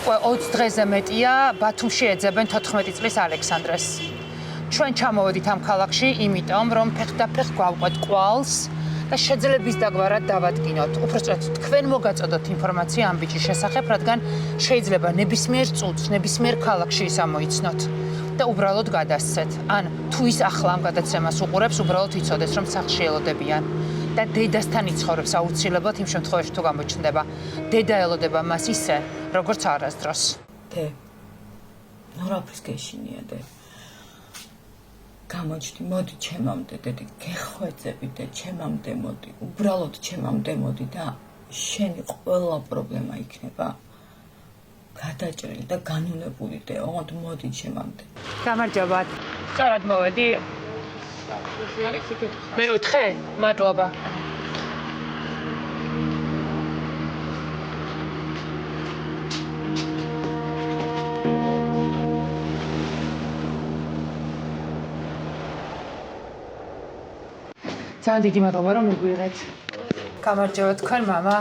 უკვე 20 დღეზე მეტია ბათუმში ეძებენ 14 წლის ალექსანდრეს. ჩვენ ჩამოვედით ამ ქალაქში, იმიტომ რომ ფეხდაფეხ გვავყვეთ კვალს და შეძლების დაგვარად დავადგინოთ. უпроსტად თქვენ მოგაწოდოთ ინფორმაცია ამ ბიჭის შესახებ, რადგან შეიძლება ნებისმიერ წუთს, ნებისმიერ ქალაქში ის ამოიცნოთ და უბრალოდ გადასცეთ. ან თუ ის ახლა ამ გადაცემას უყურებს, უბრალოდ იცოდეს, რომ სახლში ელოდებიან. და დედასთან იცხოვრებს აუცილებლად იმ შემთხვევაში თუ გამოჩნდება. დედა ელოდება მას ისე, როგორც არასდროს. დე. ნორაფრის გეშინია დე. გამოჩდი, მოდი ჩემამდე, დედი, გეხვეწები და ჩემამდე მოდი. უბრალოდ ჩემამდე მოდი და შენი ყველა პრობლემა იქნება გადაჭრილი და განუნებული და ოღონდ მოდი ჩემამდე. გამარჯობა. სწორად მოვედი. მეოთხე? მადლობა. ძალიან დიდი მადლობა რომ მიგვიღეთ. გამარჯობა თქვენ მამა,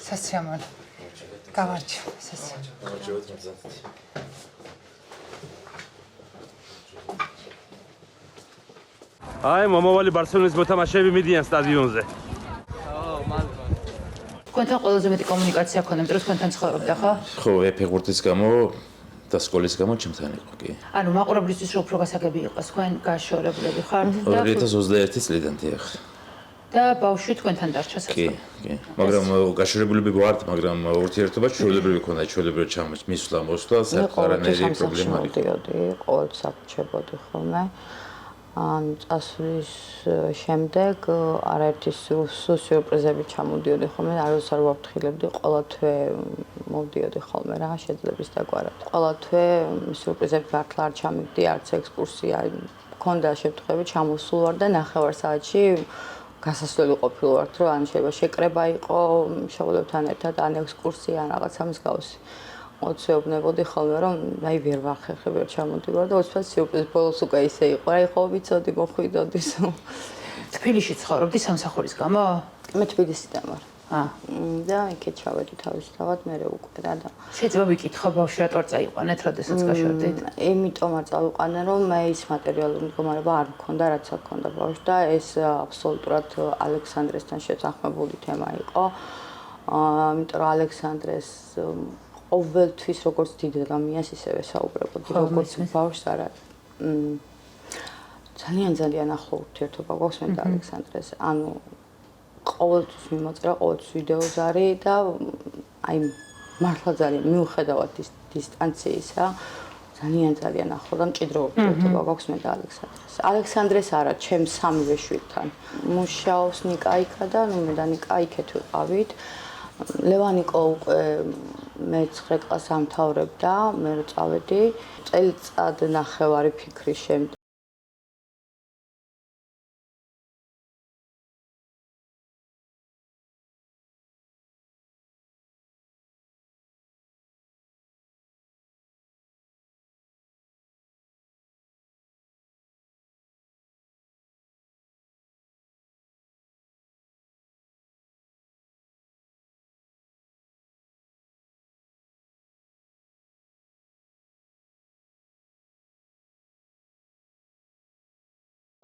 სასიამოვნო. გამარჯობა, სასიამოვნო. გამარჯობა ძმაძმ. აი, მომავალი ბარსელონის მოთამაშეები მიდიან სტადიონზე. თქვენთან ყველაზე მეტი კომუნიკაცია ქონდა, მეტყვი თქვენთან ცხოვრობდა, ხო? ხო, ფეხბურთის გამო და სკოლის გამო ჩემთან იყო, კი. ანუ მაყურებლისთვის რო უფრო გასაგები იყოს, თქვენ გაშორებლები ხართ და 2021 წლიდან დიახ. და ბავშვი თქვენთან დარჩა კი, კი. მაგრამ გაშორებულები ვართ, მაგრამ ურთიერთობა ჩვეულებრივი ქონდა, ჩვეულებრივი მისვლა მოსვლა, საკარანერი პრობლემა არ იყო. ყოველ საფრთხებოდი ხოლმე. ან წასვლის შემდეგ არაერთი სიურპრიზები ჩამოდიოდი ხოლმე, არც არ ვაფრთხილებდი, ყველა თვე მოვდიოდი ხოლმე რა, შეძლების დაგვარად. ყველა თვე სიურპრიზები მართლა არ ჩამიგდი, არც ექსკურსია, მქონდა შემთხვევები, ჩამოსულ ვარ და 9 საათში გასასვლელი ყოფილი ვართ, რომ ან შეიძლება შეკრება იყო შეღულებთან ერთად, ან ექსკურსია, ან რაღაცა მსგავსი. ოცეობნებოდი ხოლმე, რომ აი ვერ ვახერხე, ვერ ჩამოდივარ და უცბად სიურპრიზი ბოლოს უკვე ისე იყო, აი ხო ვიცოდი, მოხვიდოდი. თბილისში ცხოვრობდი სამსახურის გამო? მე თბილისიდან ვარ. და იქეთ ჩავედი თავისთავად, მერე უკვე რა და შეიძლება ვიკითხო ბავშვი რატო არ წაიყვანეთ, როდესაც გაშორდით? იმიტომ არ წავიყვანე, რომ მე ის მატერიალური მდგომარეობა არ მქონდა, რაც აქ მქონდა ბავშვს და ეს აბსოლუტურად ალექსანდრესთან შეთანხმებული თემა იყო. იმიტომ რომ ალექსანდრეს ყოველთვის როგორც დიდ ადამიანს ისევე საუბრობდი, როგორც ბავშვს არა. ძალიან ახლო ურთიერთობა გვაქვს მე და ალექსანდრეს. ანუ ყოველთვის მიმოწერა, ყოველთვის ვიდეოზე არის და აი მართლა ძალიან მიუხედავად ის დისტანციისა, ძალიან ახლო და მჭიდრო ურთიერთობა გვაქვს მე და ალექსანდრეს. ალექსანდრეს არა, ჩემს სამივე შვილთან. მუშაობს ნიკაიკა და მე და ნიკა იქეთ ვიყავით. ლევანიკო უკვე მე-9 კლასს ამთავრებდა, მე რო წავედი, წელიწად ნახევარი ფიქრის შემდეგ.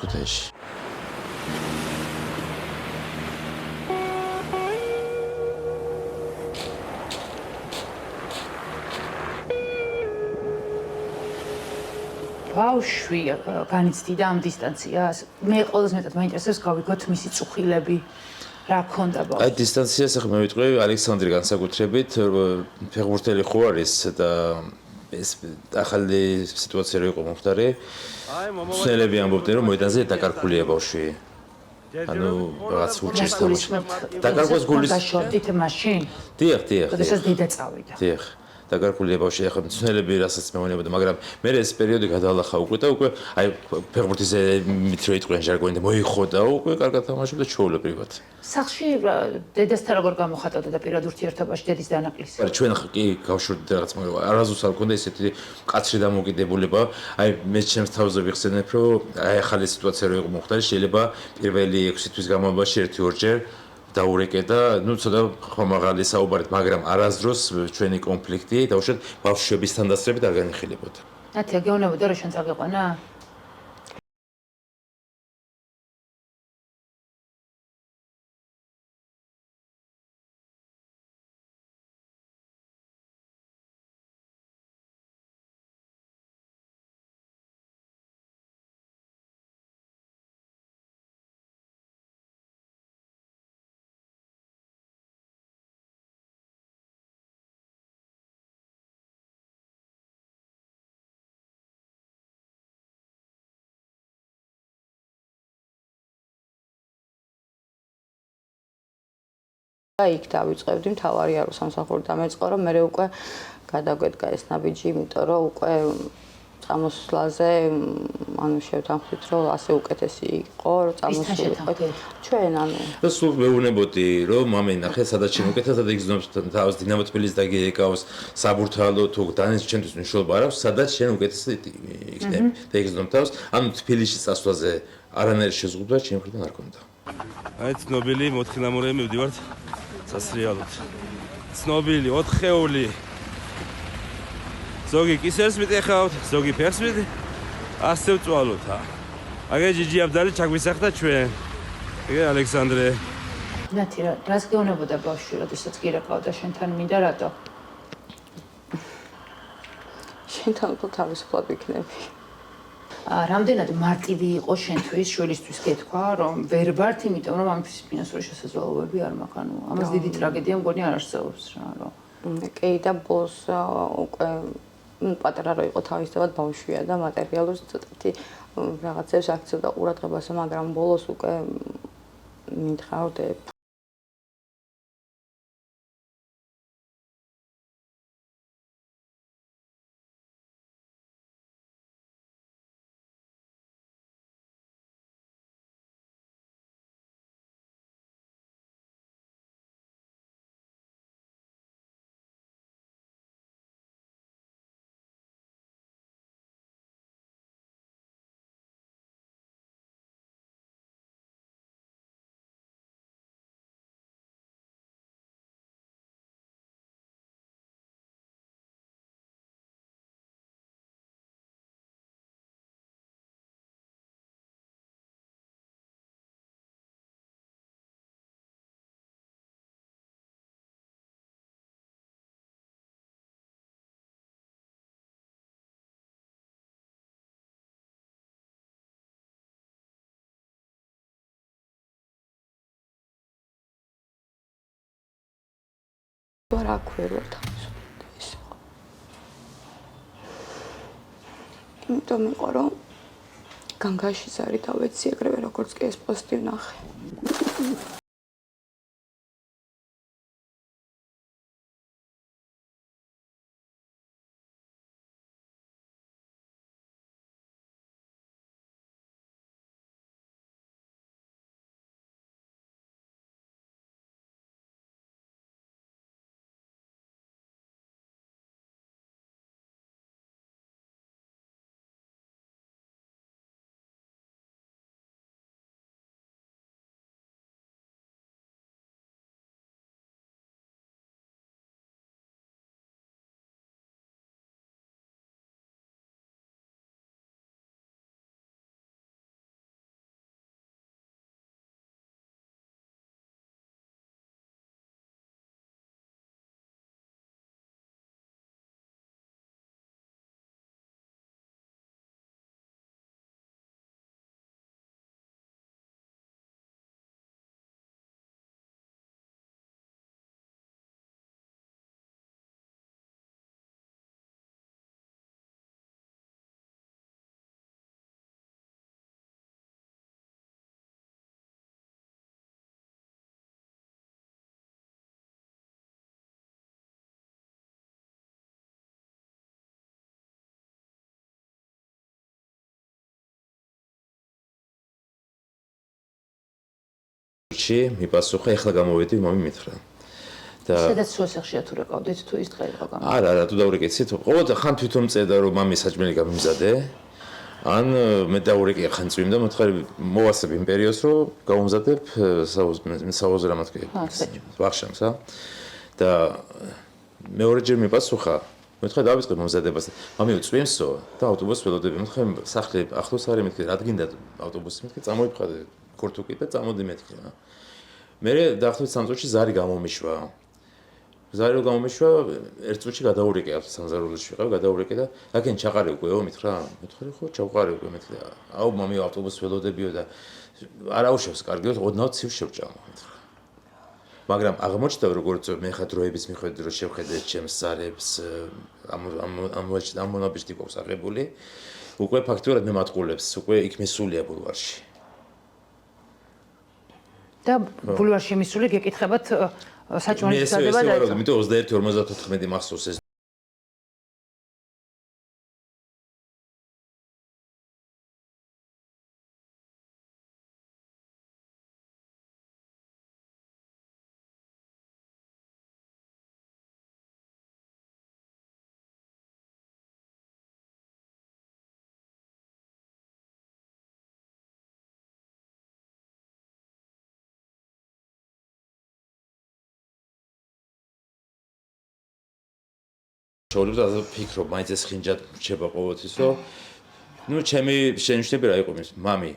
ქუთაისში. ბავშვი განიცდიდა ამ დისტანციას. მე ყველაზე მეტად მაინტერესებს გავიგოთ მისი წუხილები, რა ქონდა ბავშვს. აი დისტანციას ახლა მე ვიტყვი ალექსანდრე განსაკუთრებით, ფეხბურთელი ხო არის და ეს ახალი სიტუაცია რო იყო მომხდარი. სულები ამბობდნენ რომ მოედანზე დაკარგულია ბავშვი. ანუ რაღაც უჩის თამაში. დაკარგვის გულის გაშორდით მაშინ? დიახ. როდესაც დედა წავიდა. დიახ. დაკარგულია ბავშვი, ახლა სულები რასაც მეუბნებოდა, მაგრამ მე ეს პერიოდი გადაალახა უკვე და უკვე აი ფეხბურთის მით რო იტყვიან ჟარგონი და მოიხოდა უკვე კარგად თამაშობდა ჩვეულებრივად. სახლში დედასთან როგორ გამოხატავდა და პირად ურთიერთობაში დედის დანაკლისი? ჩვენ კი გავშორდით რაღაც, მაგრამ არასდროს არ მქონდა ესეთი მკაცრი დამოკიდებულება. აი მე ჩემს თავზე ვიხსენებ, რომ აი ახალი სიტუაცია რო იყო მომხდარი, შეიძლება პირველი 6 თვის განმავლობაში 1-2 ჯერ დაურეკე და ნუ ცოტა ხომაღალი საუბარით, მაგრამ არასდროს ჩვენი კონფლიქტი დაუშვათ ბავშვებისთან დასწრებით არ განიხილებოდა. ნათია გეუბნებოდა რომ შენ წაგიყვანა? იქ დავიწყებდი მთავარი არ სამსახური დამეწყო რომ მე უკვე გადაგვედგა ეს ნაბიჯი, იმიტომ რომ უკვე წამოსვლაზე ანუ შევთანხმდით რომ ასე უკეთესი იყო რომ წამოსულიყო ჩვენ ანუ და სულ მეუბნებოდი რომ მამე ნახე სადაც შენ უკეთეს და იგზნობს თავს დინამო თბილისს და გიეკავს საბურთალო თუ დანეს ჩვენთვის მნიშვნელობა არ აქვს სადაც შენ უკეთესი იქნები და იგზნობს თავს ანუ თბილისში წასვლაზე არანაირი შეზღუდვა ჩემ მხრიდან არ ქონდა აი ცნობილი მოთხილამურე მივდივართ სასრიალოდ ცნობილი 4 ხეული ზოგი კისერსმით ეხავთ ზოგი ფეხსმით ასე ვწვალოთ აგე ჯიჯი აბდალი ჩაგვისახდა ჩვენ ეგ ალექსანდრე ნათი რას გეუბნებოდა ბავშვი როდესაც გირეკავდა შენთან მინდა რატო შენთან უფრო თავისუფლად ვიქნები რამდენად მარტივი იყო შენთვის შვილისთვის გეთქვა რომ ვერ ვართ იმიტომ რომ ამის ფინანსური შესაძლებლობები არ მაქვს ანუ ამას დიდი ტრაგედია მგონი არ არსებობს რა რომ კი და ბოლოს უკვე პატარა რო იყო თავისთავად ბავშვია და მატერიალურს ცოტათი რაღაცებს აქცევდა ყურადღებას მაგრამ ბოლოს უკვე მითხავდე რა ქვია თავისუფლად ის ხო იმიტომ იყო რომ განგაშიც არის დავეცი ეგრევე როგორც კი ეს პოსტი ვნახე მიპასუხა ეხლა გამოვედი მამი მითხრა და სადაც სოასახშია თუ რეკავდით თუ ის დღე იყო გამო არა თუ დაურეკეცით ყოველდღე ხან თვითონ წერდა რომ მამი საჭმელი გამიმზადე ან მე დაურეკე ხან წვიმ და მოთხარი მოვასწრებ იმ პერიოდს რომ გავუმზადებ საუზრამათკი ვახშამს და მეორეჯერ მიპასუხა მოთხარი დავიწყე მომზადებას მამიო წვიმსო და ავტობუსს ველოდები მოთხარი სახლი ახლოს არის მეთქი რადგინდა ავტობუსი მეთქი წამოიფხადე ქორთუკი და წამოდი მეთქი მე დაახლოებით 3 წუთში ზარი გამომიშვა ზარი რომ გამომიშვა ერთ წუთში გადაურეკე სამზარულოში ვიყავ გადაურეკე და აქენ ჩაყარე უკვე მითხრა მეთქარი ხო ჩაყარე უკვე მეთქი აუ მამიო ავტობუსს ველოდებიო და არაუშავს კარგიო ოდნავ ცივ შევჭამო მითხრა მაგრამ აღმოჩნდა როგორც მე ხა დროების მიხედვით რომ შევხედე ჩემს ზარებს ამ მონაბიჯი გვაქვს აღებული უკვე ფაქტურად მე მატყულებს უკვე იქ მისულია ბულვარში და ბულვარში მისული გეკითხებათ საჭმელის დადება და მე 21:54 მახსოვს ეს შოულებს და ფიქრობ, მაინც ეს ხინჯად რჩება ყოველთვის, რომ ნუ ჩემი შენიშნები რა იყო მის მამი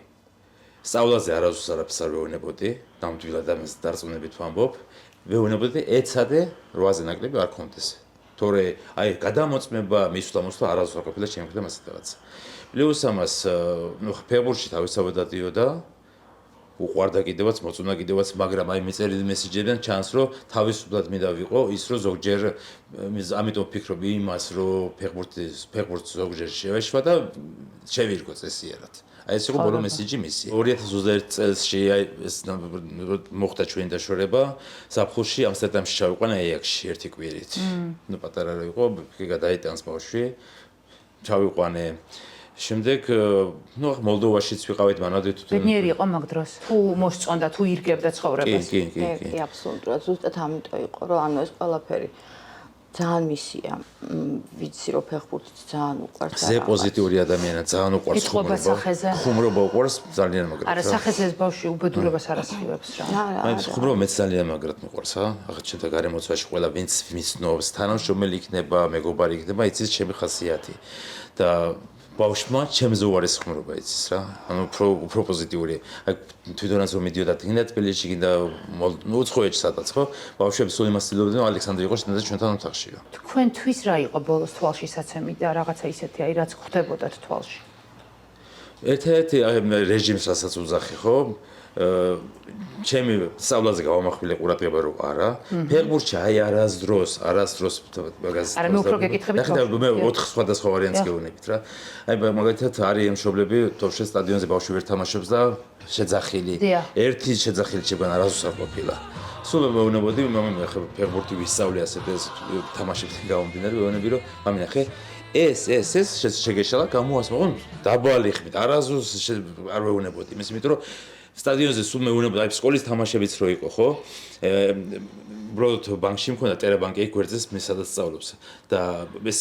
სწავლაზე არასდროს არაფერს არ ვეუბნებოდი, ნამდვილად ამას დარწმუნებით ვამბობ, ვეუბნებოდი ეცადე 8-ზე ნაკლები არ კონდეს. თორე აი გადამოწმება მისვლა-მოსვლა არასდროს არ ყოფილა ჩემი მხრიდან ასეთ რაღაც. პლუს ამას ნუ ფეხბურთში თავისთავად დადიოდა უყვარდა კიდევაც მოწონა კიდევაც მაგრამ აი მეწერილი მესიჯებიდან ჩანს რომ თავისუფლად მინდა ვიყო ის რომ ზოგჯერ ამიტომ ვფიქრობ იმას რომ ფეხბურთს ზოგჯერ შევეშვა და შევირგო წესიერად აი ეს იყო ბოლო მესიჯი მისი 2021 წელსში აი ეს მოხდა ჩვენი დაშორება ზაფხულში ამსტერდამში ჩავიყვანა ეიაქში ერთი კვირით ნუ პატარა რა იყო გადაიტანს ბავშვი ჩავიყვანე შემდეგ ნუ მოლდოვაშიც ვიყავით მანამდე ბედნიერი იყო მაგ დროს თუ მოსწონდა თუ ირგებდა ცხოვრებას კი აბსოლუტურად ზუსტად ამიტომ იყო რომ ანუ ეს ყველაფერი ძალიან მისია ვიცი რომ ფეხბურთი ძალიან უყვარს ზე პოზიტიური ადამიანია ძალიან უყვარს ხუმრობა უყვარს ძალიან მაგრად არა სახეზე ბავშვი უბედურებას არ ასხივებს რა აი ხუმრობა მეც ძალიან მაგრად მიყვარს ახლა ჩემთან გარემოცვაში ყველა ვინც მისნობს თანამშრომელი იქნება მეგობარი იქნება იცის ჩემი ხასიათი და ბავშვმა ჩემზე უარეს ხმრობა იცის რა ანუ უფრო პოზიტიური აი თვითონაც რომ მიდიოდა გინდა თბილისში გინდა ნუ უცხოეთში სადაც ხო ბავშვები სულ იმას ცდილობდნენ რომ ალექსანდრე იყოს შენდა ჩვენთან ოთახშიო თქვენთვის რა იყო ბოლოს თვალში საცემი და რაღაცა ისეთი აი რაც ხდებოდათ თვალში ერთ-ერთი რეჟიმს რასაც უძახი ხო ჩემი სწავლაზე გავამახვილე ყურადღება რომ არა ფეხბურთში აი არასდროს მაგას არა მე უფრო გეკითხებით ახლა მე 4 სხვადასხვა ვარიანტს გეუბნებით რა აი მაგალითად არის ამ მშობლები თორშე სტადიონზე ბავშვი ვერ თამაშობს და შეძახილი ერთი შეძახილი შეგვან არასდროს არ ყოფილა სულ მეუბნებოდი მე ხე ფეხბურთი ვისწავლე ასეთ ეს თამაშებს გამომდინარე მეუბნები რომ მამინა ხე ეს შეგეშალა გამოასმო დაბალი ხმით არასდროს არ მეუბნებოდი იმის იმიტომ რომ სტადიონზე სულ მეუბნებოდი აი სკოლის თამაშებიც რო იყო ხო უბრალოდ ბანკში მქონდა ტერაბანკი იქ გვერდზეს მე სადაც სწავლობს და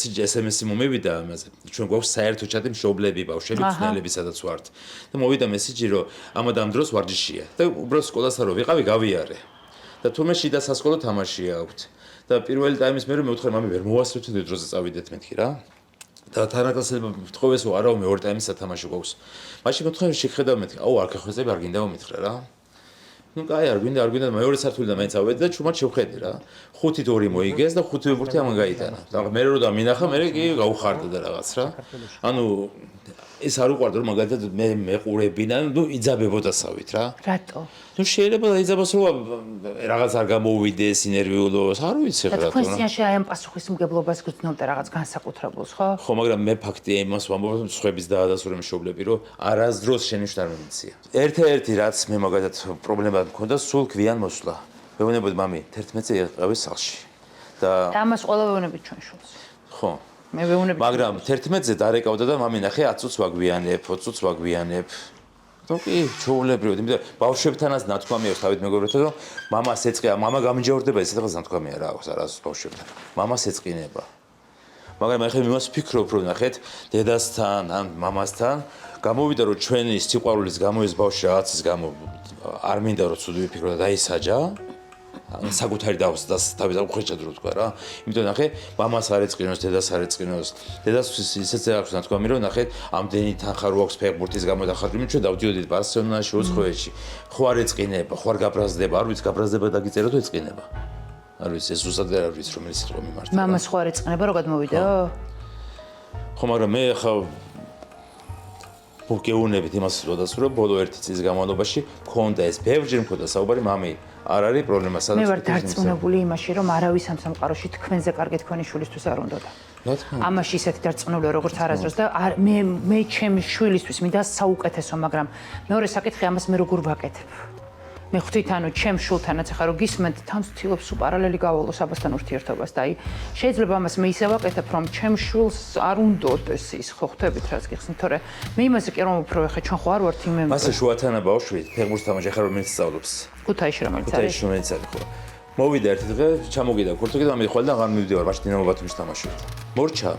SMS-ი მომევიდა ამაზე ჩვენ გვაქვს საერთო ჩატი მშობლები ბავშვები ცნელები სადაც ვართ და მოვიდა მესიჯი რომ ამადამ დროს ვარჯიშია და უბრალოდ სკოლასთან რო ვიყავი გავიარე და თუმე შიდა სასკოლო თამაშია აქვთ და პირველი ტაიმის მერე მე ვთქვი მამი ვერ მოვასწრებთ თუ დროზე წავიდეთ მეთქი რა და თანაკლასელმა ვთხოვეს რომ არა მეორე ტაიმის სათამაშო გვაქვს მაშინ მეთქი შეგხედავ მეთქი აუ არ გეხვეწები არ გინდა მომითხრა რა ნუ კაი არ გვინდა მეორე სართულიდან მაინც ავედი და ჩუმად შევხედე რა 5-2 მოიგეს და 5 ფეხბურთი ამან გაიტანა და მე რო და მინახა მე კი გავხარდა და რაღაც რა ანუ ეს არ უყვარდა რომ მაგალითად მე მეყურებინა ნუ იძაბებოდასავით რა რატო ნუ შეიძლება დაიძაბოს რომ რაღაც არ გამოუვიდეს ინერვიულოს არ ვიცი რა რატო თქვენ სიაში აი ამ პასუხისმგებლობას გრძნობდა რაღაც განსაკუთრებულს ხო ხო მაგრამ მე ფაქტია იმას ვამბობ რომ სხვების დაადასტურე მშობლები რომ არასდროს შენიშნა არ მომიცია ერთ-ერთი რაც მე მაგალითად პრობლემა მქონდა სულ გვიან მოსვლა მეუბნებოდი მამი 11-ზე იყავი სახლში და ამას ყველა ვეუბნებით ჩვენ შულს ხო მე ვეუბნები მაგრამ 11-ზე დარეკავდა და მამი ნახე 10 წუთს ვაგვიანებ 20 წუთს ვაგვიანებ ну კი ჩაულებრივად იმიტომ ბავშვებთანაც ნათქვამია თავით მეგობრებთან რომ მამას ეწყია მამა გამიჯავრდება ესეთ რაღაც ნათქვამია რა აქვს არას ბავშვებთან მამას ეწყინება მაგრამ ახლა იმას ვფიქრობ, რომ ნახეთ, დედასთან ან მამასთან გამოვიდა რომ ჩვენი სიყვარულის გამო ეს ბავშვი რაღაცის გამო არ მინდა რომ ცუდი ვიფიქრო და დაისაჯა. საკუთარი თავის უხეჭად რო თქვა რა. იმიტომ ნახე, მამას არ ეწყინოს, დედას არ ეწყინოს. დედასთვის ისეც აქვს ნათქვამი რომ ნახეთ, ამდენი თანხა რო აქვს ფეხბურთის გამო დახარჯული, ჩვენ დავდიოდით ბარსელონაში, უცხოეთში. ხო არ ეწყინება, ხო არ გაბრაზდება, არ ვიცი, გაბრაზდება დაგიწერა თუ ეწყინება. არ ვიცი, ეს ზუსტად არ ვიცი რომელიც სიტყვა მიმართა. მამას ხო არ ეწყინება, რომ გადმოვიდეო? ხო, მაგრამ მე ახლა მოგეუბნებით იმას რომ ბოლო 1 წლის განმავლობაში მქონდა ეს ბევრჯერ მქონდა საუბარი მამი არ არის პრობლემა სადაც მე ვარ დარწმუნებული იმაში რომ არავის ამ სამყაროში თქვენზე კარგი თქვენი შვილისთვის არ უნდოდა. რა თქმა უნდა. ამაში ისეთი დარწმუნებული როგორც არასდროს და მე ჩემი შვილისთვის მინდა საუკეთესო, მაგრამ მეორე საკითხი ამას მე როგორ ვაკეთებ? მე ხვდით ანუ ჩემ შულთანაც ახლა რომ გისმენთ თავს ვთილობს პარალელი გავალოს აბასთან ურთიერთობას და აი შეიძლება ამას მე ისე ვაკეთებ რომ ჩემ შულს არ უნდოდეს ის ხო ხვდებით რაც გიხსნით თორე მე იმაზე კი რომ უფრო ხე ჩვენ ხო არ ვართ იმ მასე შუათანა ბავშვი ფეხბურთს თამაში ახლა რომელიც სწავლობს ქუთაისში რომელიც არის ქუთაისში რომელიც არის ხო მოვიდა ერთი დღე ჩამოგიდა ქურთული და მიდიხვალ და აღარ მივდივარ მაშინ დინამო ბათუმში თამაშობთ მორჩა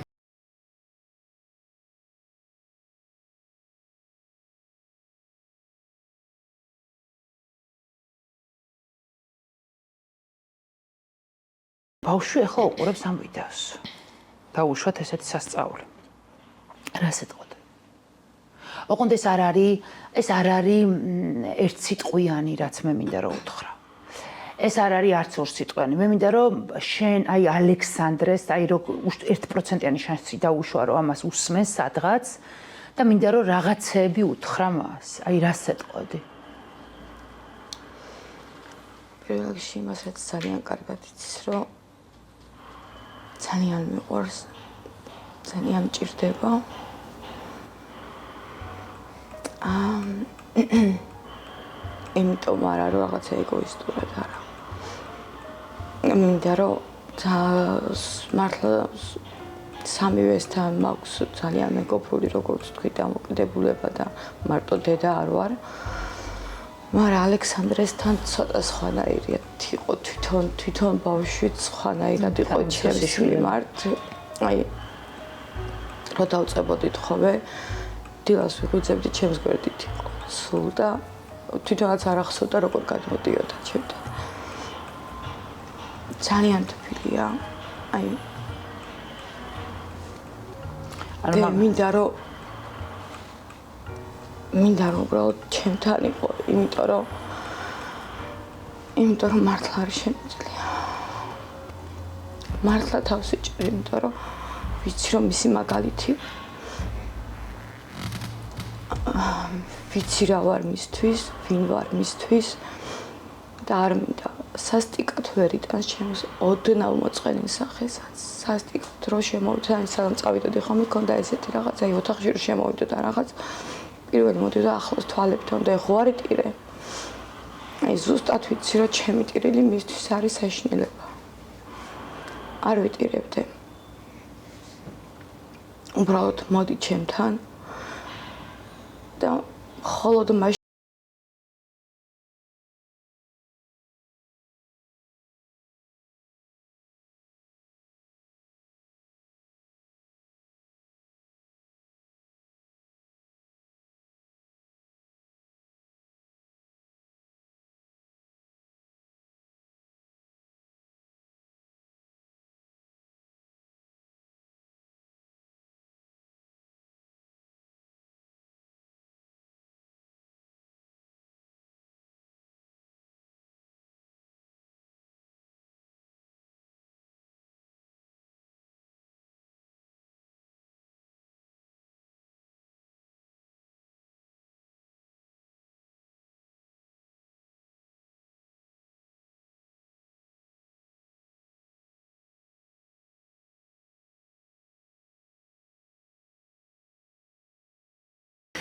ბავშვი ახლა უყურებს ამ ვიდეოს. დაუშვათ ესეთი სასწაული. რა სიტყვად? ოღონდ ეს არ არის ერთ სიტყვიანი, რაც მე მინდა რომ უთხრა. ეს არ არის არც ორ სიტყვიანი. მე მინდა რომ შენ აი ალექსანდრეს აი რო 1%-იანი შანსი დაუშვა რომ ამას უსმენს სადღაც და მინდა რომ რაღაცეები უთხრა მას. აი რა სიტყვადი? პირველ რიგში მასაც ძალიან კარგად იცის რომ ძალიან მიყვარს, ძალიან მჭირდება. იმიტომ არა რომ რაღაცა ეგოისტურად არა. მინდა რომ მართლა სამივესთან მაქვს ძალიან მეგობრული როგორც თქვი დამოკიდებულება და მარტო დედა არ ვარ. მაგრამ ალექსანდრესთან ცოტა სხვანაირია იყო თვითონ ბავშვიც სხვანაირად იყო ჩემს მიმართ. აი რო დავწებოდით ხოლმე დილას ვიღვიძებდი ჩემს გვერდით იყო სულ და თვითონაც არ ახსოვდა როგორ გადმოდიოდა ჩემთან. ძალიან თბილია. აი ანუ მინდა რომ უბრალოდ ჩემთან იყო, იმიტომ რომ მართლა არ შემიძლია. მართლა თავს იჭრი, იმიტომ რომ ვიცი რომ მისი მაგალითი ვიცი რა ვარ მისთვის, ვინ ვარ მისთვის და არ მინდა სასტიკად ვერ იტანს ჩემს ოდნავ მოწყენილ სახესაც. სასტიკად რო შემოვიდა, სანამ წავიდოდი ხომ მქონდა ესეთი რაღაც, აი ოთახში რო შემოვიდოდა რაღაც პირველი მოდიოდა ახლოს თვალებთან და ეხო არ იტირე. აი ზუსტად ვიცი რომ ჩემი ტირილი მისთვის არის საშინელება. არ ვიტირებდე. უბრალოდ მოდი ჩემთან და მხოლოდ მაშინ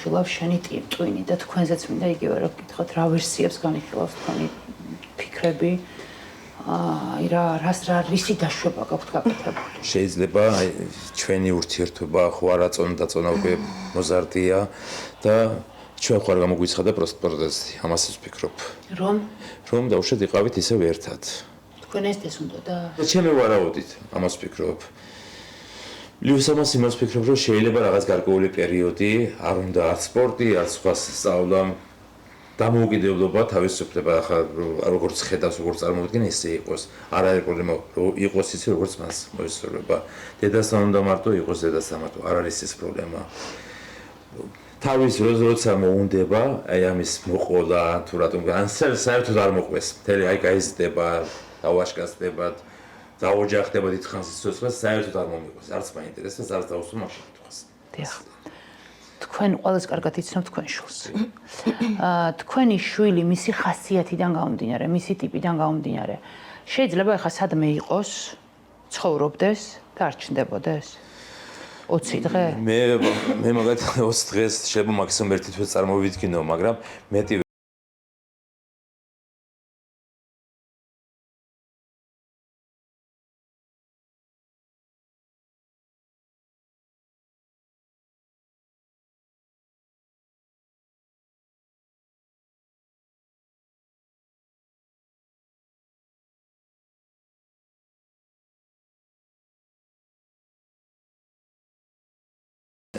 ხილავ შენი ტვინი და თქვენზეც მინდა იგივე რომ გითხოთ რა ვერსიებს განიხილავს თქვენი ფიქრები აი რა რისი დაშვება გაქვთ გაკეთებული შეიძლება ჩვენი ურთიერთობა ხო არაწონდა უკვე მოზარდია და ჩვენ ხარ გამოგვიცხადა პროცესი ამას ვფიქრობ რომ დაუშვათ იყავით ისევ ერთად თქვენ ეს უნდოდა და ჩემი ვარაუდით ამას ვფიქრობ ლივსამას იმას ვფიქრობ, რომ შეიძლება რაღაც გარკვეული პერიოდი არ უნდა არც სპორტი, არც სხვა სწავლა დამოუკიდებლობა თავისუფლება ახლა როგორც ხედავს, როგორც წარმოვიდგენ, ესე იყოს. არ არის პრობლემა, რომ იყოს ისე, როგორც მას მოისურვება. დედასთან უნდა მარტო იყოს დედასთან მარტო, არ არის ეს პრობლემა. თავის როცა მოუნდება, აი ამის მოყოლა თუ რატომ ან საერთოდ არ მოყვეს. მთელი აი გაიზრდება, დავაშკაცდება, დაოჯახდება დიდხანს სიცოცხლეს, საერთოდ არ მომიყვეს. არც მაინტერესებს, არც დავუსვა მაშინ თქვას. დიახ. თქვენ ყველას კარგად იცნობთ თქვენ შვილს. თქვენი შვილი მისი ხასიათიდან გამომდინარე, მისი ტიპიდან გამომდინარე, შეიძლება ახლა სადმე იყოს, ცხოვრობდეს და არ ჩნდებოდეს? 20 დღე? მე მაგათ 20 დღეს შეიძლება მაქსიმუმ ერთი თვე წარმოვიდგინო, მაგრამ მეტი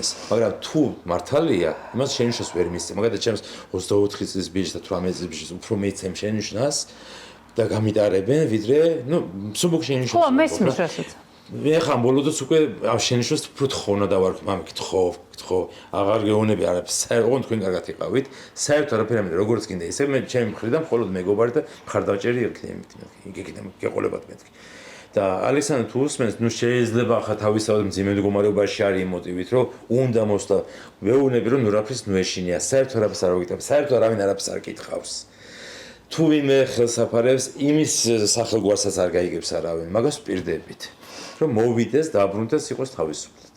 მაგრამ თუ მართალია, იმას შენიშნოს ვერ მისცე. მაგალითად, ჩემს 24 წლის ბიჭს და 18 წლის ბიჭს უფრო მეცემ შენიშნას და გამიტარებენ, ვიდრე, მსუბუქ შენიშნოს. ხო, მესმის რასაც. მე ხან ბოლოდაც უკვე შენიშნოს უფრო თხოვნა დავარქ, მამი, კითხო, აღარ გეუბნები არაფერს. ოღონდ თქვენ კარგად იყავით. საერთოდ არაფერი ამით როგორც კიდე ისე მე ჩემი მხრიდან მხოლოდ მეგობარი და მხარდაჭერი იქნებით. იქიდან გეყოლებათ მეთქი. და ალექსანდრე თუ უსმენს, შეიძლება ახლა თავისთავად მძიმე მდგომარეობაში არის იმ მოტივით, რომ უნდა მოსვლა. ვეუბნები, რომ ნურაფრის ნუეშინია, საერთოდ არაფერს არ ვიკითხავ, საერთოდ არავინ არაფერს არ კითხავს. თუ ვინმე ხელსაფარებს, იმის სახელგვარსაც არ გაიგებს არავინ, მაგას ვპირდებით, რომ მოვიდეს, დაბრუნდეს, იყოს თავისუფლად.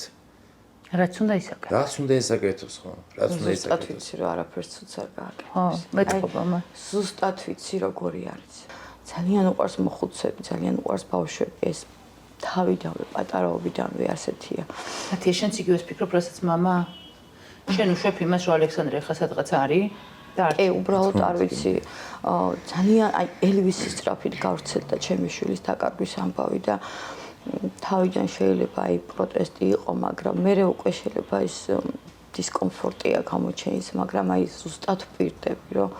რაც უნდა ისაკეთოს. რაც უნდა ისაკეთოს, ხო? რაც უნდა ზუსტად ისაკეთოს. ვიცი, რომ არაფერს ცუც არ გააკეთებს. ხო, მეტყობა მაგ. ზუსტად ვიცი, როგორი არის. ძალიან უყვარს მოხუცები, ძალიან უყვარს ბავშვები, ეს თავიდანვე, პატარაობიდანვე ასეთია. ათია, შენც იგივეს ფიქრობ, რასაც მამა? შენ უშვებ იმას, რომ ალექსანდრე ხა სადღაც არის და არ უბრალოდ არ ვიცი. ძალიან აი ელვისის სწრაფით გავრცელდა ჩემი შვილის დაკარგვის ამბავი და თავიდან შეიძლება აი პროტესტი იყო, მაგრამ მე უკვე შეიძლება ის დისკომფორტია გამოჩენის, მაგრამ აი ზუსტად ვპირდები, რომ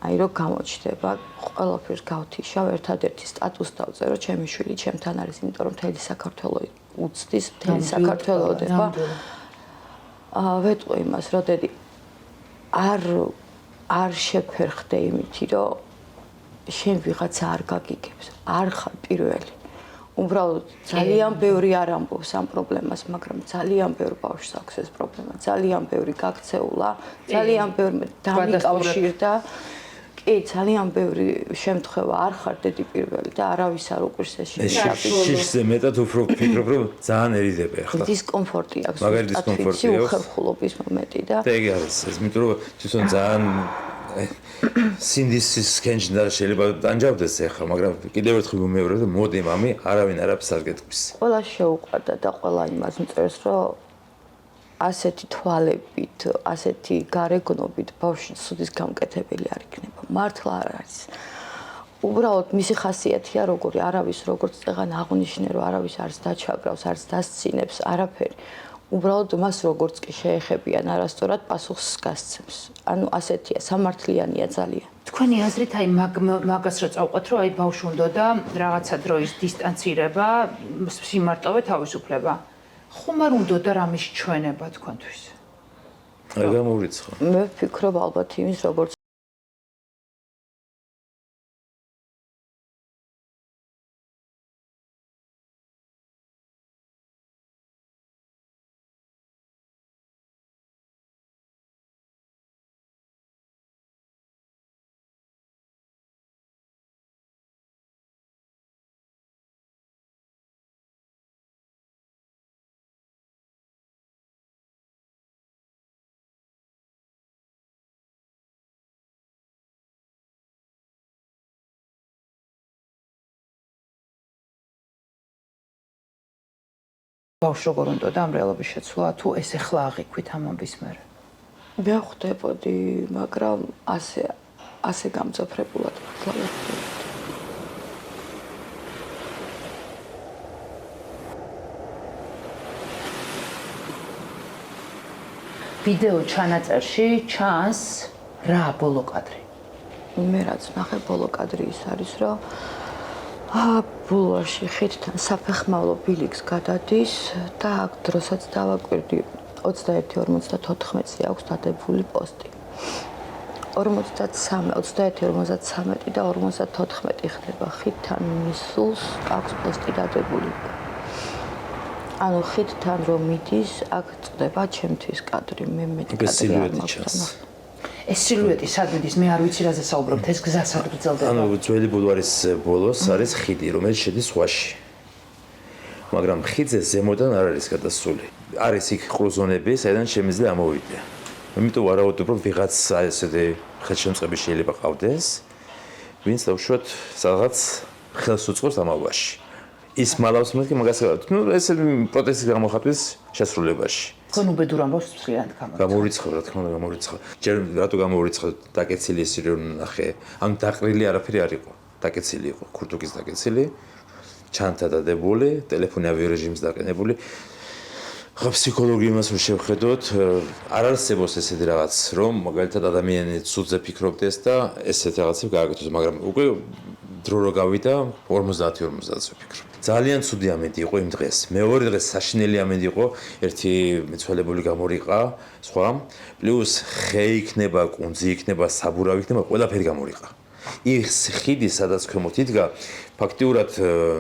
აი რო გამოჩდება, ყველაფერს გავთიშავ, ერთადერთი სტატუსს დავწერო, ჩემი შვილი ჩემთან არის, იმიტომ რომ მთელი საქართველო უცდის, მთელი საქართველო დება. ვეტყვი იმას, რომ დედი არ შეფერხდე იმითი, რომ შენ ვიღაცა არ გაგიგებს, არ ხარ პირველი. უბრალოდ ძალიან ბევრი არ ამბობს ამ პრობლემას, მაგრამ ძალიან ბევრ ბავშვს აქვს ეს პრობლემა, ძალიან ბევრი გაქცეულა, ძალიან ბევრი დამიკავშირდა. კი, ძალიან ბევრი შემთხვევა არ ხარ დედი პირველი და არავის არ უყურს ეს შემთხვევა. შიშზე მეტად უფრო ვფიქრობ, რომ ძალიან ერიდები ახლა. დისკომფორტი აქვს. მაგარი დისკომფორტი აქვს. უხერხულობის მომენტი და და ეგ არის, იმიტომ რომ თვითონ ძალიან სინდისის კენჭდა შეიძლება დანჯავდეს ახლა, მაგრამ კიდევ ერთხელ ვიმეორებ, რომ მოდი მამი, არავინ არაფერს არ გეტყვის. ყველა შეუყვარდა და ყველა იმას მწერს, რომ ასეთი თვალებით, ასეთი გარეგნობით ბავშვი სუდის გამკეთებელი არ იქნება. მართლა არ არის. უბრალოდ მისი ხასიათია როგორი, არავის როგორც წეგან აღნიშნე, რომ არავის არც დაჩაგრავს, არც დასცინებს, არაფერი. უბრალოდ მას როგორც კი შეეხებიან არასწორად პასუხს გასცემს. ანუ ასეთია, სამართლიანია ძალიან. თქვენი აზრით აი მაგას რა წავყვათ, რომ აი ბავშვი უნდა და რაღაცა დროის დისტანცირება, სიმარტოვე თავისუფლება. ხომ არ უნდა და რამის ჩვენება თქვენთვის? აი გამოვრიცხო. მე ვფიქრობ ალბათ იმის როგორც ბავშვი როგორ უნდა და ამ რეალობის შეცვლა თუ ეს ახლა აღიქვით ამ ამბის მერე? მე ხვდებოდი, მაგრამ ასე გამძაფრებულად მართლა ვერ ხვდებოდი. ვიდეო ჩანაწერში ჩანს რა ბოლო კადრი. მე რაც ნახე ბოლო კადრი ის არის, რომ ბულვარში ხიდთან საფეხმავლო ბილიქს გადადის და აქ დროსაც დავაკვირდი 21:54-ზე აქვს დადებული პოსტი. 21:53 და 54 ხდება ხიდთან მისულს აქვს პოსტი დადებული. ანუ ხიდთან რომ მიდის, აქ წდება ჩემთვის კადრი, მე მეტი კადრი არ მაქვს. ეს სილუეტი სად მიდის? მე არ ვიცი რაზე საუბრობთ, ეს გზა სად გრძელდება? ანუ ძველი ბულვარის ბოლოს არის ხიდი, რომელიც შედის ზღვაში. მაგრამ ხიდზე ზემოდან არ არის გადასული. არის იქ ყრუზონები, საიდან შემიძლია ამოვიდე. იმიტომ ვარაუდობ, რომ ვიღაც ესეთი ხელშემწყები შეიძლება ყავდეს, ვინც დავუშვათ სადღაც ხელს უწყობს ამავაში. ის მალავს მეთქი მაგას ვართ. ნუ ეს პროტესტის გამოხატვის შესრულებაში. თქვენ უბედურ ამბავს მსხლიანად გამოურიცხავ, რა თქმა უნდა, გამოურიცხავ. ჯერ რატო გამოურიცხავ? დაკეცილი ის რომ ნახე, ანუ დაყრილი არაფერი არ იყო. დაკეცილი იყო, ქურთუკის დაკეცილი, ჩანთა დადებული, ტელეფონი ავიო რეჟიმს დაყენებული. ხო ფსიქოლოგი იმას რომ შევხედოთ, არ არსებობს ესეთი რაღაც, რომ მაგალითად ადამიანი ცუდზე ფიქრობდეს და ესეთი რაღაცები გააკეთოს, მაგრამ უკვე დრო რო გავიდა 50-50-ზე ვფიქრობ. ძალიან ცუდი ამედი იყო იმ დღეს. მეორე დღეს საშინელი ამედი იყო, ერთი მეცვალებული გამორიყა, სხვა, პლუს ხე იქნება, კუნძი იქნება, საბურავი იქნება, ყველაფერი გამორიყა. ის ხიდი, სადაც ქვემოთ იდგა, ფაქტიურად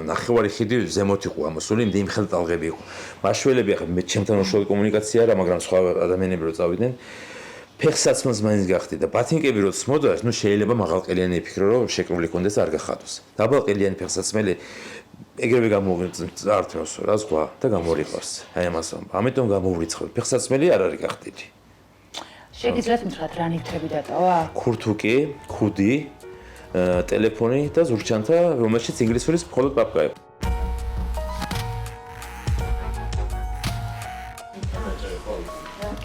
ნახევარი ხიდი ზემოთ იყო ამოსული, იმ ხელ ტალღები იყო. მაშველები ახლა მე ჩემთან უშუალო კომუნიკაცია არა, მაგრამ სხვა ადამიანები რო წავიდნენ, ფეხსაცმელს მაინც გახდი და ბათინკები რო წმოდა, ნუ შეიძლება მაღალყელიანი იფიქრო, რომ შეკრული კონდეს არ გახადოს. დაბალყელიანი ფეხსაცმელი ეგრევე გამოვიწართოს რა სხვა და გამორიყავს. აი ამას ამიტომ გამოვრიცხავ. ფეხსაცმელი არ არის გახდილი. შეგიძლიათ მითხრათ რა ნივთები დატოვა? ქურთუკი, ქუდი, ტელეფონი და ზურგჩანთა, რომელშიც ინგლისურის მხოლოდ პაპკა იყო.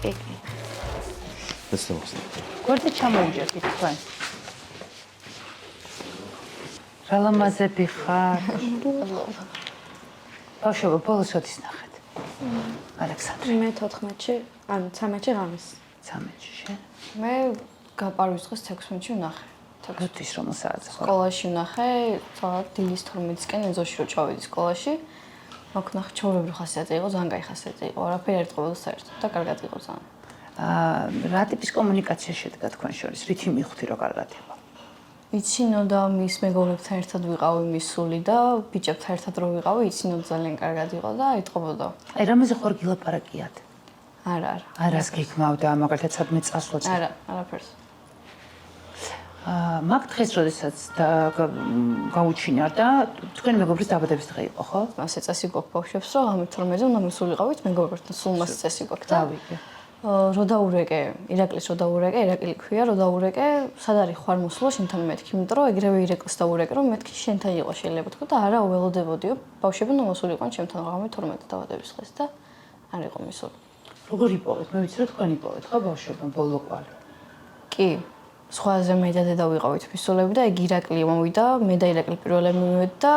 კი. ეს მოხდა. გვერდით ჩამოვიჯერთ თქვენ. რა ლამაზები ხარ? ბავშვობა, ბოლოს ოდის ნახეთ. ალექსანდრე. მე 14-ში, ანუ 13-ში ღამეს. 13-ში შენ? მე გაპარვის დღეს 16-ში ვნახე. როდის რომ საათზე ხო? სკოლაში ვნახე, თვალად დილის 12-ისკენ ეზოში რო ჩავედი სკოლაში. მაგ ვნახე ჩაურებრივი ხასიათი იყო, ძალიან კაი ხასიათი იყო. არაფერი არ იტყობოდა საერთოდ და კარგად იყო ძალიან. რა ტიპის კომუნიკაცია შედგა თქვენ შორის? რითი მივხვდი რომ კარგად იყო? იცინოდა მის მეგობრებთან ერთად ვიყავი მისული და ბიჭებთან ერთად რო ვიყავი, იცინოდა ძალიან კარგად იყო და იტყობოდა. აი რამეზე ხარ გილაპარაკიათ? არა. არას გეკმავდა, მაგალითად სადმე წასვლაც? არა, არაფერს. მაგ დღეს როდესაც გაუჩინარ და თქვენი მეგობრის დაბადების დღე იყო, ხო? მასე წესი გვაქვს ბავშვებს, რომ ღამით 12-ზე უნდა მისულიყავით მეგობრებთან, სულ მას წესი გვაქვს და დავიგე. რო დაურეკე, ირაკლის რო დაურეკე, ირაკლი ქვია, რო დაურეკე, სად არის ხარ მოსულა შენთან მეთქი, იმიტომ რომ ეგრევე ირაკლის დაურეკე, რომ მეთქი შენთან იყო შეიძლება თქო და არა უველოდებოდიო, ბავშვები უნდა მოსულიყვნენ ჩემთან ღამით 12 დაბადების დღეს და არ იყო მისული. როგორ იპოვეთ? მე ვიცი რომ თქვენ იპოვეთ, ხო ბავშვებთან ბოლო კვალი? კი. სხვაზე მე და დედა ვიყავით მისულები და ეგ ირაკლი მოვიდა, მე და ირაკლი პირველად მივიდეთ და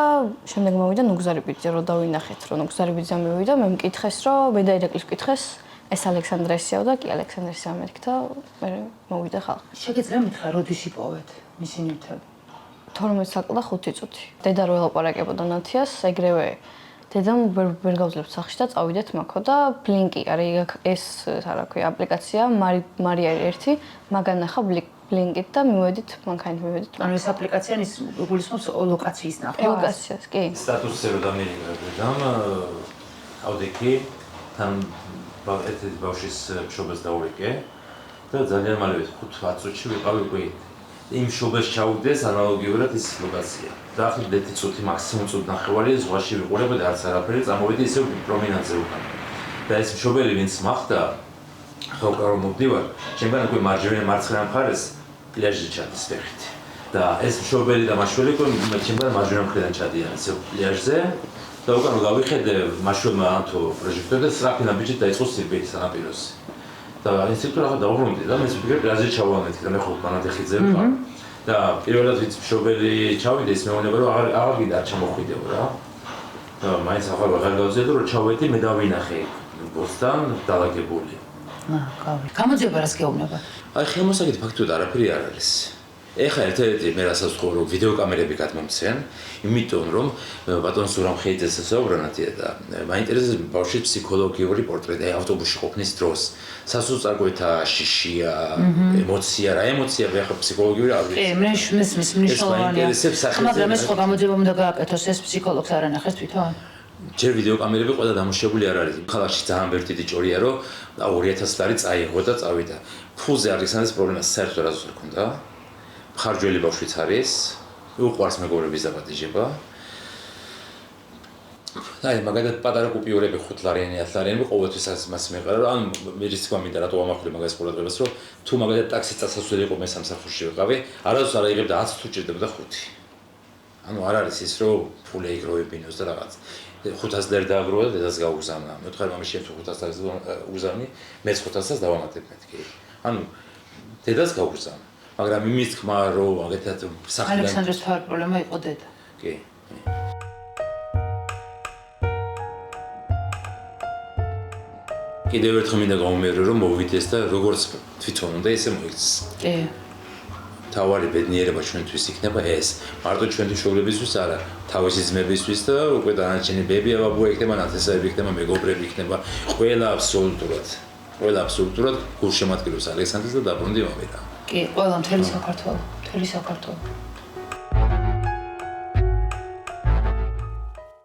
შემდეგ მოვიდა ნუგზარიბიძე, რო დავინახეთ, რომ ნუგზარიბიძე მივიდა, მე მკითხეს, რომ მე და ირაკლის მკითხეს ეს ალექსანდრესიაო და კი ალექსანდრესია მეთქდა, მე მოვიდა ხალხი. შეგიძლია მითხრა, როდის იპოვეთ მისი ნივთები? 12 საკლდა 5 წუთი. დედა რო ელაპარაკებოდა ნათიას, ეგრევე დედამ ვერ გავძლებთ სახში და წავიდეთ მაქო და ბლინკი არის ეს რა ქვია აპლიკაცია, მარია ერთი, მაგან ნახა ბლინკით და მივედით, მანქანით მივედით. ანუ ეს აპლიკაცია ის გულისხმობს ლოკაციის ნახვა? ლოკაციას, კი. სტატუსზე რო დამირიგებდამ, ავდექი თან ერთ ბავშვის მშობელს დაურეკე და ძალიან მალევე 5-10 წუთში ვიყავი უკვე იმ მშობელს ჩაუდეს ანალოგიურად ის ლოკაცია. და ახლა 10 წუთი მაქსიმუმ წუთი ნახევარი ზღვაში ვიყურებოდი, არც არაფერი წამოვედი ისევ პრომინანტზე უკან. და ეს მშობელი ვინც მახდა, ხო კარო მოვდივარ, ჩემგან უკვე მარჯვენა მარცხენა მხარეს პლაჟში ჩადის ფეხით. და ეს მშობელი და მაშველი უკვე ჩემგან მარჯვენა მხრიდან ჩადიან ისევ პლაჟზე. და უკან გავიხედე მაშველმა ანთო პროჟექტზე და სრაფინა ბიჭი დაიწყო სირბილი სანაპიროზე. და ინსტრუქტორი ახლა დაუბრუნდი და მე ვფიქრე პლაჟზე ჩავამეთქი და მე ხო მანადეხიძე ვიყავ. და პირველად ვიცი მშობელი ჩავიდე ის მეუბნება რომ აღარ გინდა არ ჩამოხვიდეო რა. და მაინც ახლა აღარ გავძედო რომ ჩავედი მე დავინახე ბოსთან დალაგებული. გავი. გამოძიება რას გეუბნება? აი ხელმოსაკით ფაქტურად არაფერი არ არის. ეხლა ერთ-ერთი მე რასაც ვთქვი, რომ ვიდეოკამერები გადმომციან, იმიტომ რომ ბატონ სურამ ხეიძეს საუბრანათია და მაინტერესებს ბავშვის ფსიქოლოგიური პორტრეტი, აი ავტობუსში ყოფნის დროს, სასოწარკვეთა შიშია, ემოცია, რა ემოცია ვეხა ფსიქოლოგიური არ ვიცი. კი, მის მნიშვნელოვანია. მაგრამ ეს ხო გამოძიება უნდა გააკეთოს, ეს ფსიქოლოგს არ ანახეს თვითონ? ჯერ ვიდეოკამერები ყველა დამუშავებული არ არის. ქალაქში ძალიან ვერტიდი ჭორია, რომ 2000 ლარი წაიღო და წავიდა. ფულზე ალექსანდრეს პრობლემა საერთოდ არასდროს არ ქონდა. ხარჯველი ბავშვიც არის, უყვარს მეგობრების დაპატიჟება. აი, მაგალითად პატარა კუპიურები 5 ლარიანი, 10 ლარიანი ყოველთვის მას მეყარა, რომ ანუ მე ის თქვა მინდა რატო ამახვილე მაგას ყურადღებას, რომ თუ მაგალითად ტაქსი წასასვლელი იყო მე სამსახურში ვიყავი, არასდროს არ აიღებდა 10 თუ ჭირდებოდა 5. ანუ არ არის ის, რომ ფული იგროვებინოს და რაღაც 500 ლარი დააგროვა და დედას გაუგზავნა. მე ვთქვი მამაში თუ 500 ლარს უგზავნი, მეც 500-ს დავამატებ მეთქი. ანუ დედას გაუგზავნა. მაგრამ იმის თქმა რომ მაგათად სახლიდან ალექსანდრეს თავი პრობლემა იყო დედა. კი. კიდევ ერთხელ მინდა გავუმეორო რომ მოვიდეს და როგორც თვითონ უნდა ესე მოიქცეს. კი. თავარი ბედნიერება ჩვენთვის იქნება ეს. მარტო ჩვენთვის შობლებისთვის არა, თავისი ძმებისთვის და უკვე დანარჩენი ბებია ბაბუა იქნება, ნათესავები იქნება, მეგობრები იქნება, ყველა აბსოლუტურად. ყველა აბსოლუტურად გულშემატკივრებს ალექსანდრეს და დაბრუნდი მამიდა. კი, ყველა მთელი საქართველო.